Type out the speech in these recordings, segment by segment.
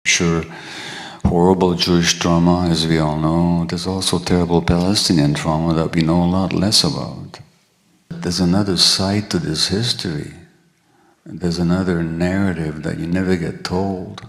Sure, horrible Jewish trauma, as we all know. There's also terrible Palestinian trauma that we know a lot less about. There's another side to this history. There's another narrative that you never get told.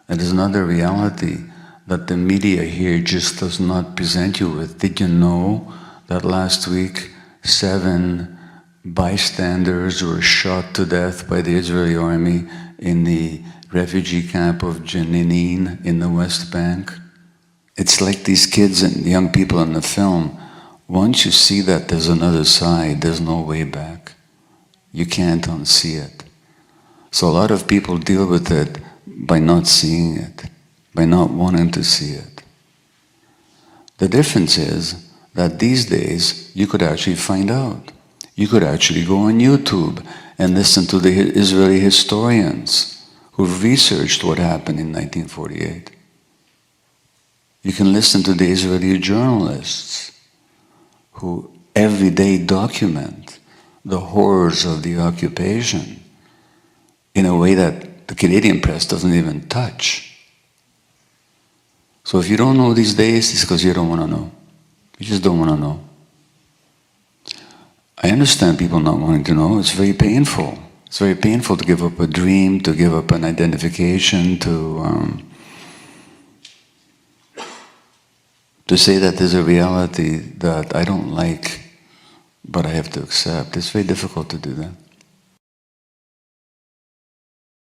And there's another reality that the media here just does not present you with. Did you know that last week 7 bystanders were shot to death by the Israeli army in the refugee camp of Jenin in the West Bank? It's like these kids and young people in the film. Once you see that there's another side, there's no way back. You can't unsee it. So a lot of people deal with it by not seeing it, by not wanting to see it. The difference is that these days you could actually find out. You could actually go on YouTube and listen to the Israeli historians who've researched what happened in 1948. You can listen to the Israeli journalists who every day document the horrors of the occupation in a way that the Canadian press doesn't even touch. So if you don't know these days, it's because you don't want to know. You just don't want to know. I understand people not wanting to know. It's very painful. It's very painful to give up a dream, to give up an identification, to say that there's a reality that I don't like, but I have to accept. It's very difficult to do that.